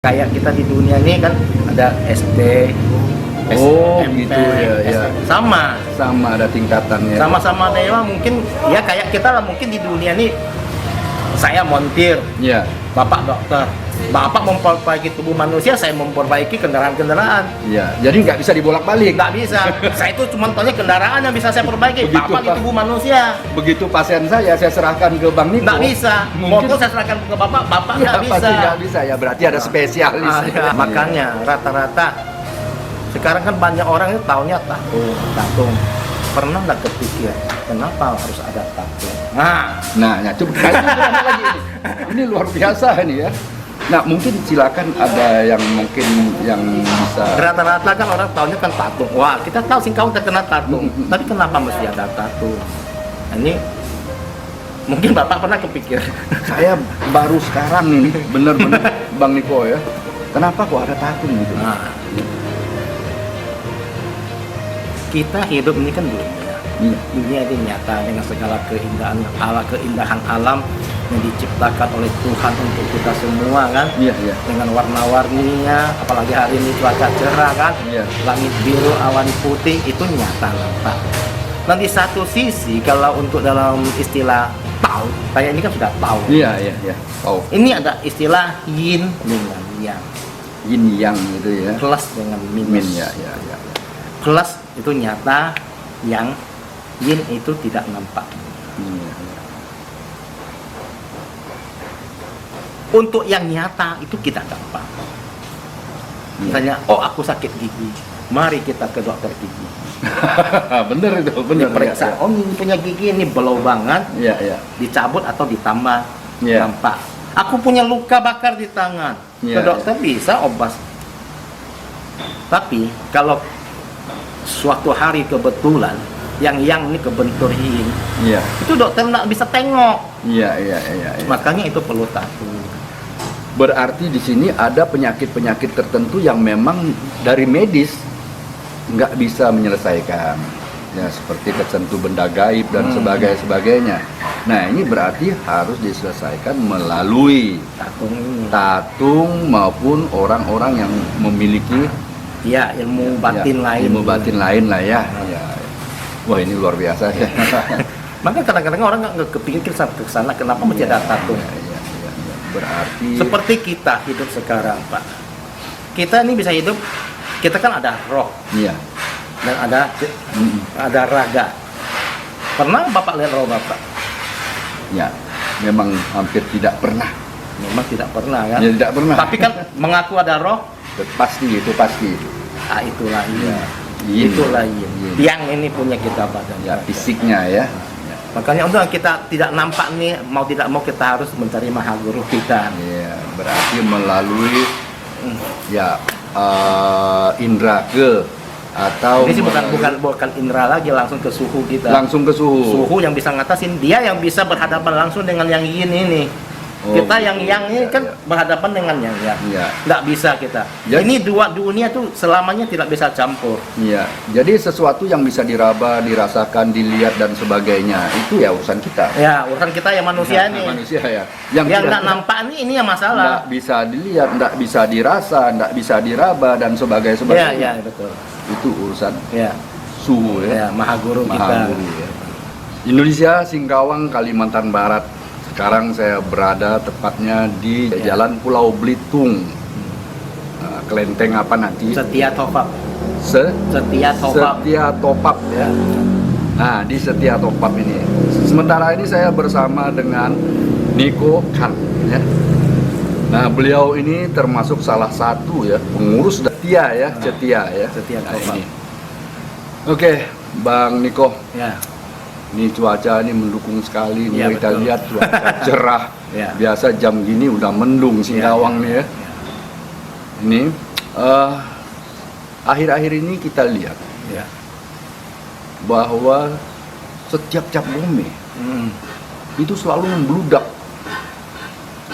Kayak kita di dunia ini kan ada SD, Oh, SMP, gitu ya, ya. sama Sama ada tingkatannya. sama dewa mungkin ya kayak kita lah mungkin di dunia ini saya montir, Ya, bapak dokter, bapak memperbaiki tubuh manusia, saya memperbaiki kendaraan-kendaraan. ya. Jadi nggak bisa dibolak-balik. Nggak bisa, saya itu cuma tanya kendaraan yang bisa saya perbaiki, Begitu, bapak di Pak. tubuh manusia. Begitu pasien saya serahkan ke Bang Niko. Nggak bisa, Mungkin- motor saya serahkan ke bapak nggak Ya, bisa. pasti nggak bisa ya. Berarti ada spesialis. Ah, ya. Makanya rata-rata sekarang kan banyak orang itu taunya tatung. Pernah nggak kepikir kenapa harus ada tatung? Nah, coba lagi ini. Ini luar biasa ini ya. Nah, mungkin silakan ada yang mungkin yang bisa. Rata-rata kan orang taunya kan tatung. Wah, kita tahu Singkawang terkena tatung. Tapi kenapa mesti ada tatung? Nah, ini mungkin bapak pernah kepikir. Saya baru sekarang nih, bener-bener Bang Niko ya. Kenapa kok ada tatung gitu? Nah, kita hidup ini kan dunia. Iya. Dunia ini nyata dengan segala keindahan alam yang diciptakan oleh Tuhan untuk kita semua kan. Iya, iya. Dengan warna-warninya, apalagi hari ini cuaca cerah kan, Iya. langit biru, awan putih, itu nyata nampak. Dan di satu sisi kalau untuk dalam istilah Tao, kayak ini kan sudah Tao. Iya, iya, iya. Oh, Ini ada istilah Yin dengan Yang, yin yang gitu ya. plus dengan Min minus. ya, ya, ya. Plus itu nyata, yang Yin itu tidak nampak. Iya, iya. Untuk yang nyata itu kita gampang. Misalnya, oh aku sakit gigi, mari kita ke dokter gigi. Bener itu, bener. Diperiksa, oh ini punya gigi ini belau banget, Iya, iya. dicabut atau ditambah, Iya. nampak. Aku punya luka bakar di tangan, ke Iya, dokter bisa obat. Tapi kalau suatu hari kebetulan yang ini kebentur yin, Iya. itu dokter nggak bisa tengok. Iya, iya, iya, iya. Makanya itu perlu tahu. Berarti di sini ada penyakit-penyakit tertentu yang memang dari medis nggak bisa menyelesaikan, ya seperti kesentuh benda gaib dan sebagainya. Nah, ini berarti harus diselesaikan melalui Tatung ini, tatung maupun orang-orang yang memiliki ya ilmu batin ya, lain. ilmu batin lain lah ya. Ya. Wah, ini luar biasa ya. Makanya kadang-kadang orang nggak kepikir ke sana, kenapa mesti ada tatung? Ya, ya, ya, ya. Berarti Seperti kita hidup sekarang, Pak. Kita ini bisa hidup, kita kan ada roh iya. dan Mm, ada raga. Pernah Bapak lihat roh Bapak? ya, memang hampir tidak pernah. Memang tidak pernah kan? Ya, tidak pernah. Tapi kan mengaku ada roh, Pasti itu pasti. itulah yin. Ya, yin. Itulah yin. Yin. Yang ini punya kita badan. Ya, fisiknya ya. Makanya untuk kita tidak nampak nih, mau tidak mau kita harus mencari maha guru kita. Ya, berarti melalui Hmm. ya indra ke atau Ini sih melalui- bukan indera lagi, langsung ke suhu kita. langsung ke suhu. Suhu yang bisa ngatasin, dia yang bisa berhadapan langsung dengan yang yin ini. Oh, Kita yang gitu. ini Ya, kan ya. berhadapan dengan yang Iya. nggak bisa kita. Ya. Ini dua dunia tuh selamanya tidak bisa campur. Iya, jadi sesuatu yang bisa diraba, dirasakan, dilihat dan sebagainya itu ya urusan kita. Ya urusan kita yang manusia Nah, nih. manusia ya. Yang tidak- nggak nampak ini yang masalah. nggak bisa dilihat, nggak bisa dirasa, nggak bisa diraba dan Ya sebagainya. betul. Itu urusan Ya suhu ya. ya maha guru Maha kita. Guru, ya. Indonesia, Singkawang, Kalimantan Barat. Sekarang saya berada tepatnya di Ya. Jalan Pulau Belitung. Kelenteng apa nanti? Setia Topap. Se- Setia Topap. Setia Topap ya. Nah, di Setia Topap ini. Sementara ini saya bersama dengan Niko Khan ya. Nah, beliau ini termasuk salah satu ya pengurus Setia ya, Setia ya. Setia Nah, Topap. ini. Oke, Bang Niko. Ya. Ini cuaca ini mendukung sekali. Nih, Iya, kita betul. lihat cuaca cerah. Ya. Biasa jam gini udah mendung Singkawang nih ya. Ini akhir-akhir ini kita lihat Ya. bahwa setiap cap gome Hmm. itu selalu membludak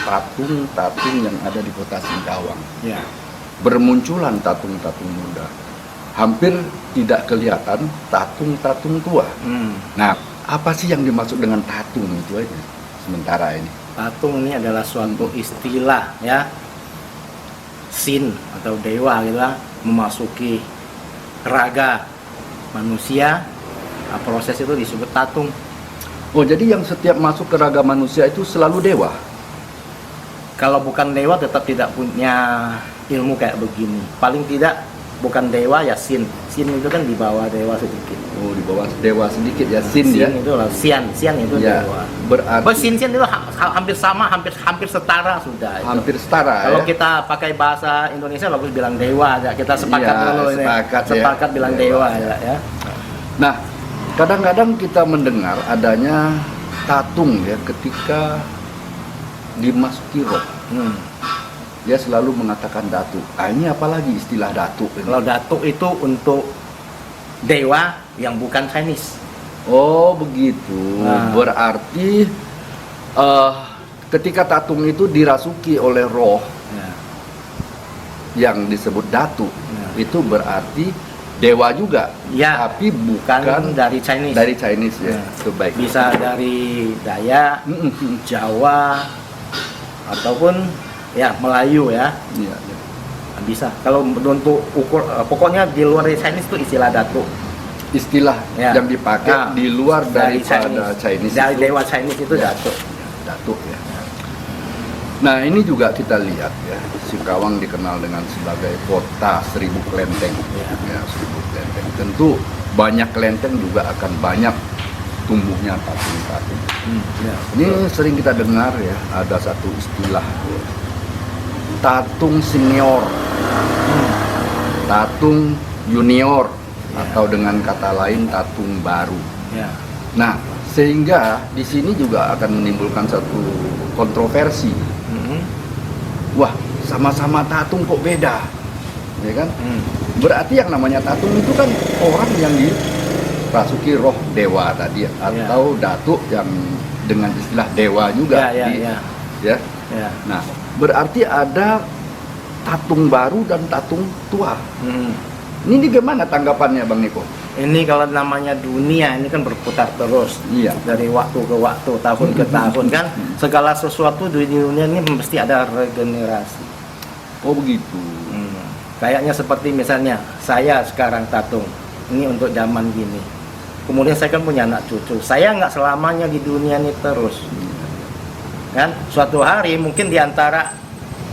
tatung-tatung yang ada di kota Singkawang. Ya. Bermunculan tatung-tatung muda. Hampir tidak kelihatan tatung-tatung tua. Hmm. Nah, apa sih yang dimaksud dengan tatung itu aja sementara ini? Tatung ini adalah suatu istilah ya sin atau dewa gitu lah, memasuki raga manusia. Nah, proses itu disebut tatung. Oh, jadi yang setiap masuk ke raga manusia itu selalu dewa? Kalau bukan dewa tetap tidak punya ilmu kayak begini. Paling tidak bukan dewa ya sin. Sin itu kan di bawah dewa sedikit. Oh, di bawah dewa sedikit ya, sin ya. Itu lah sian itu Ya, dewa. berarti Sin itu hampir sama, hampir setara sudah. Itu. hampir setara Kalau ya. kita pakai bahasa Indonesia bagus bilang dewa aja. Kita sepakat Iya, dulu ini. sepakat ya. Bilang Dewa, dewa ya. Nah, kadang-kadang kita mendengar adanya tatung ya ketika dimasuki roh. Dia selalu mengatakan datuk. Ah, ini apalagi istilah datuk ini? Kalau datuk itu untuk dewa yang bukan Chinese. Oh, begitu. Nah. Berarti ketika tatung itu dirasuki oleh roh Ya. yang disebut datuk, Ya. itu berarti dewa juga. Ya, Tapi bukan bukan dari Chinese. dari Chinese ya. Ya. Itu baik. Bisa dari Dayak, Jawa, ataupun ya Melayu ya. Iya, iya. Bisa. Kalau untuk pokoknya di luar dari Chinese itu istilah datuk. Istilah Ya. yang dipakai Nah, di luar dari daripada Chinese dari itu dewa Chinese itu Ya. datuk. datuk ya. Nah, ini juga kita lihat ya, Singkawang dikenal dengan sebagai kota 1000 kelenteng. Ya. Ya, 1000 kelenteng. Tentu banyak kelenteng juga akan banyak tumbuhnya tatung-tatung. Ya. Ini sering kita dengar ya, ada satu istilah tatung senior, tatung junior, Ya. atau dengan kata lain tatung baru. Ya. Nah, sehingga di sini juga akan menimbulkan satu kontroversi. Wah, sama-sama tatung kok beda, ya kan? Berarti yang namanya tatung itu kan orang yang dirasuki roh dewa tadi, atau datuk yang dengan istilah dewa juga. Ya. Ya. Nah, berarti ada tatung baru dan tatung tua. Ini gimana tanggapannya, Bang Niko? Ini kalau namanya dunia ini kan berputar terus. Iya. Dari waktu ke waktu, tahun ke tahun kan. Segala sesuatu di dunia ini mesti ada regenerasi. Oh, begitu. Kayaknya seperti misalnya saya sekarang tatung. Ini untuk zaman gini. Kemudian saya kan punya anak cucu. Saya nggak selamanya di dunia ini terus. Kan? Suatu hari mungkin di antara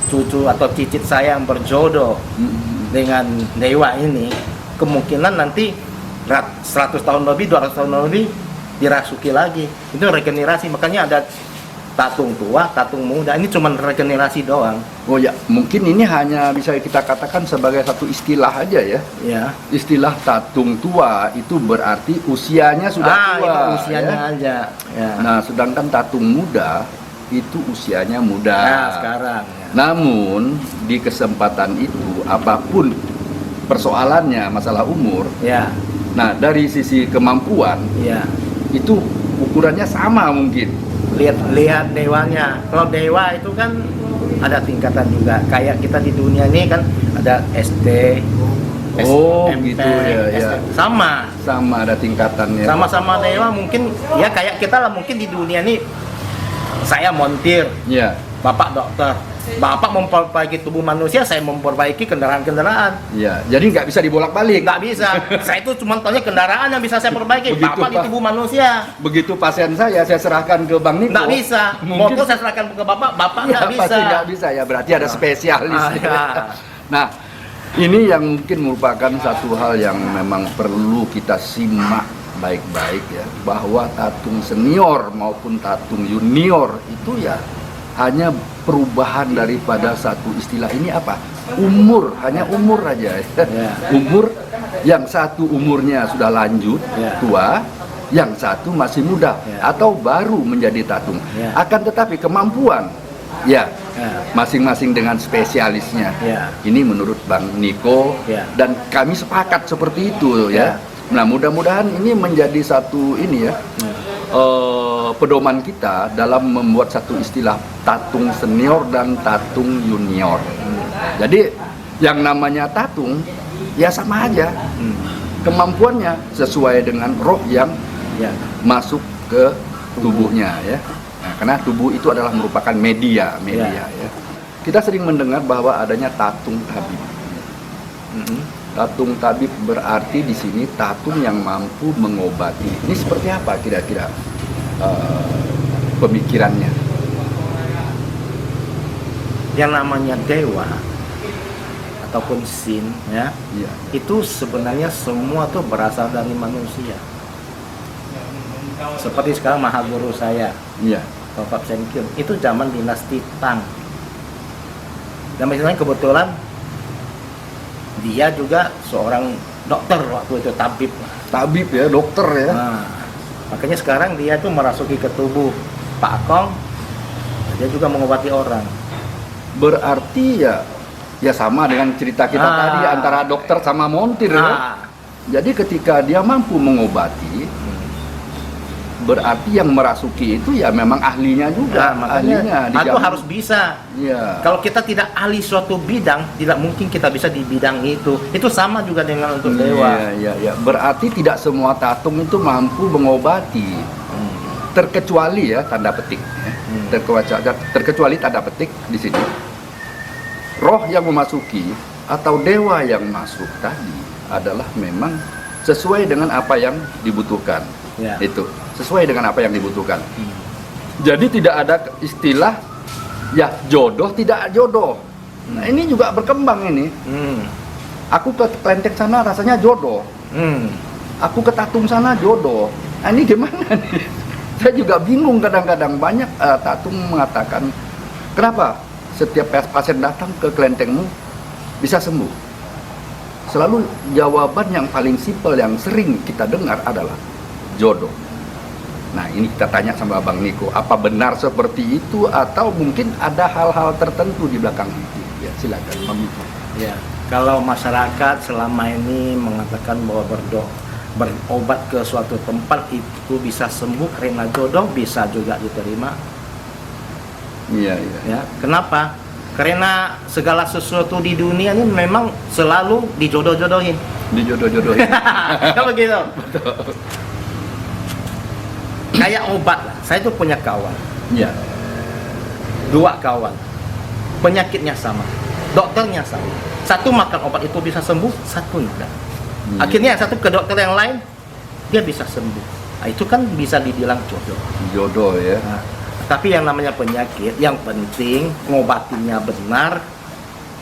cucu atau cicit saya yang berjodoh dengan dewa ini, kemungkinan nanti 100 tahun lebih, 200 tahun lebih dirasuki lagi. Itu regenerasi, makanya ada tatung tua, tatung muda. Ini cuma regenerasi doang. Oh ya, mungkin ini hanya bisa kita katakan sebagai satu istilah aja ya. Ya. Istilah tatung tua itu berarti usianya sudah tua. Itu usianya ya. aja. Ya. Nah, sedangkan tatung muda itu usianya muda. Nah, sekarang. Ya. Namun di kesempatan itu apapun persoalannya masalah umur. Ya. Nah, dari sisi kemampuan Ya. itu ukurannya sama mungkin. Lihat dewanya. Kalau dewa itu kan ada tingkatan juga. Kayak kita di dunia ini kan ada SD, Oh, SMP, gitu ya. Sama. Sama ada tingkatannya. Sama-sama dewa mungkin ya kayak kita lah, mungkin di dunia ini saya montir, Ya. Bapak dokter. Bapak memperbaiki tubuh manusia, saya memperbaiki kendaraan-kendaraan. Ya, jadi nggak bisa dibolak-balik. Nggak bisa. Saya itu cuma taunya kendaraan yang bisa saya perbaiki. Begitu, Bapak di Pak. tubuh manusia. Begitu pasien saya serahkan ke Bang Niko. Nggak bisa. Mungkin- Motor saya serahkan ke Bapak Ya, nggak bisa. pasti nggak bisa ya. Berarti ada spesialis. Ya. Nah, ini yang mungkin merupakan satu hal yang memang perlu kita simak baik-baik ya, bahwa tatung senior maupun tatung junior itu ya hanya perubahan daripada satu istilah ini apa? Umur, hanya umur aja. Ya. Umur yang satu umurnya sudah lanjut, Ya. tua, yang satu masih muda Ya. atau baru menjadi tatung. Ya. Akan tetapi kemampuan ya Ya. masing-masing dengan spesialisnya. Ya. Ini menurut Bang Niko Ya. dan kami sepakat seperti itu ya. Nah, mudah-mudahan ini menjadi satu ini ya. Pedoman kita dalam membuat satu istilah tatung senior dan tatung junior. Jadi yang namanya tatung ya sama aja. Kemampuannya sesuai dengan roh yang Ya. masuk ke tubuhnya ya. Nah, karena tubuh itu adalah merupakan media Ya. ya. kita sering mendengar bahwa adanya tatung tabib. Tatung tabib berarti di sini tatung yang mampu mengobati. Ini seperti apa kira-kira pemikirannya? Yang namanya dewa ataupun sin, ya, Iya. itu sebenarnya semua tuh berasal dari manusia. Seperti sekarang Mahaguru saya, Iya. Bapak Senkyun, itu zaman dinasti Tang. Dan misalnya kebetulan dia juga seorang dokter waktu itu, tabib. Tabib ya, dokter ya. Nah, makanya sekarang dia tuh merasuki ke tubuh Pak Kong, dia juga mengobati orang. Berarti ya sama dengan cerita kita tadi antara dokter sama montir ya. Nah, Jadi ketika dia mampu mengobati, berarti yang merasuki itu ya memang ahlinya juga. makanya aku dijamin. harus bisa. Iya. Kalau kita tidak ahli suatu bidang, tidak mungkin kita bisa di bidang itu. Itu sama juga dengan untuk dewa. Iya. Berarti tidak semua tatung itu mampu mengobati. Terkecuali ya tanda petik. Terkecuali tanda petik di sini. Roh yang memasuki atau dewa yang masuk tadi adalah memang sesuai dengan apa yang dibutuhkan. Ya. Itu sesuai dengan apa yang dibutuhkan. Jadi tidak ada istilah ya jodoh tidak jodoh. Nah, ini juga berkembang ini. Aku ke Klenteng sana rasanya jodoh. Aku ke Tatung sana jodoh. Nah, ini gimana nih? Saya juga bingung kadang-kadang. Banyak tatung mengatakan, kenapa setiap pasien datang ke kelentengmu bisa sembuh? Selalu jawaban yang paling simpel yang sering kita dengar adalah jodoh. Nah, ini kita tanya sama Bang Niko, apa benar seperti itu atau mungkin ada hal-hal tertentu di belakang itu? Ya, silakan Bang Niko. Ya, kalau masyarakat selama ini mengatakan bahwa berobat ke suatu tempat itu bisa sembuh karena jodoh, bisa juga diterima. Iya. Ya, kenapa? Karena segala sesuatu di dunia ini memang selalu dijodoh-jodohin. Dijodoh-jodohin. Kalau begitu. Kayak obat lah. Saya tuh punya kawan, Iya. 2 kawan. Penyakitnya sama, dokternya sama. Satu makan obat itu bisa sembuh, satu enggak. Akhirnya satu ke dokter yang lain, dia bisa sembuh. Nah, itu kan bisa dibilang jodoh. Jodoh ya. Nah, tapi yang namanya penyakit, yang penting ngobatinnya benar,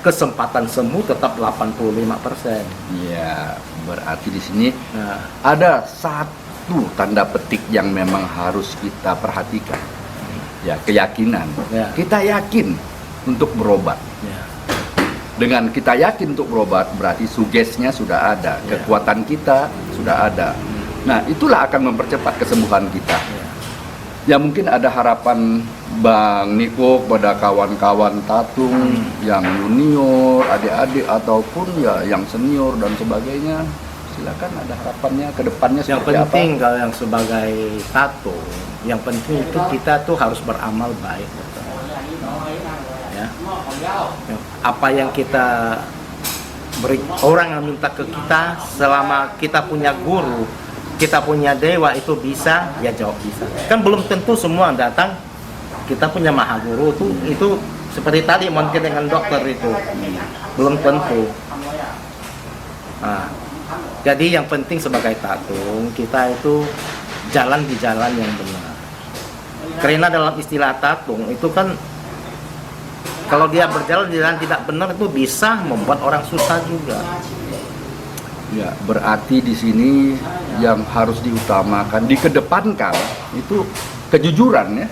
kesempatan sembuh tetap 85%. Iya, berarti di sini Nah, ada satu tanda petik yang memang harus kita perhatikan. Ya, keyakinan. Ya. Kita yakin untuk berobat. ya. Dengan kita yakin untuk berobat, berarti sugesnya sudah ada, Ya. kekuatan kita sudah ada. Nah, itulah akan mempercepat kesembuhan kita. Ya. Ya mungkin ada harapan Bang Niko kepada kawan-kawan tatung yang junior, adik-adik ataupun ya yang senior dan sebagainya. Silakan, ada harapannya ke depannya Yang seperti penting apa? kalau yang sebagai tato, yang penting itu kita tuh harus beramal baik. Ya. Apa yang kita beri, orang yang minta ke kita, selama kita punya guru, kita punya dewa itu bisa, ya jawab bisa. Kan belum tentu semua datang. Kita punya maha guru itu seperti tadi mungkin dengan dokter itu belum tentu. Nah, jadi yang penting sebagai tatung kita itu jalan di jalan yang benar. Karena dalam istilah tatung itu kan kalau dia berjalan di jalan tidak benar itu bisa membuat orang susah juga. Ya, berarti di sini yang harus diutamakan, dikedepankan itu kejujuran ya.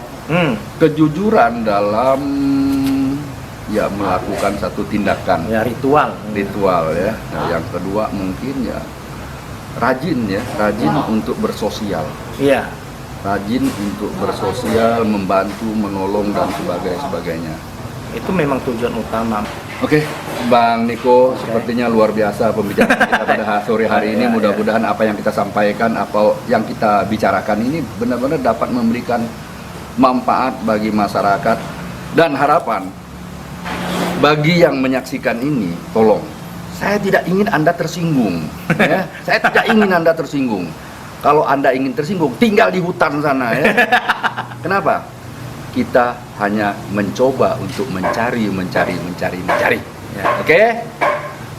Kejujuran dalam ya melakukan satu tindakan Ya ritual. ritual ya. Nah, yang kedua mungkin ya rajin untuk bersosial. Iya. Rajin untuk bersosial, membantu, menolong dan sebagainya. Itu memang tujuan utama. Oke, Bang Niko, sepertinya luar biasa pembicaraan kita pada sore hari ini. Ya, Mudah-mudahan apa yang kita sampaikan, apa yang kita bicarakan ini benar-benar dapat memberikan manfaat bagi masyarakat dan harapan bagi yang menyaksikan ini. Tolong, saya tidak ingin Anda tersinggung. Ya. Saya tidak ingin Anda tersinggung. Kalau Anda ingin tersinggung, tinggal di hutan sana. Ya. Kenapa? Kita hanya mencoba untuk mencari. Ya. Oke?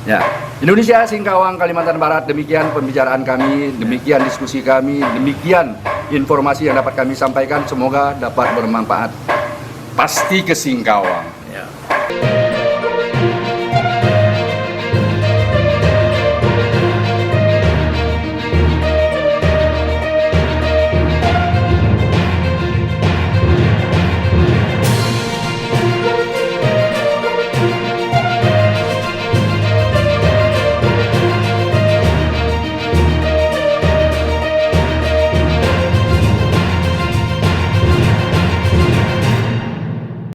Ya. Indonesia, Singkawang, Kalimantan Barat, demikian pembicaraan kami, demikian diskusi kami, demikian informasi yang dapat kami sampaikan, semoga dapat bermanfaat. Pasti ke Singkawang.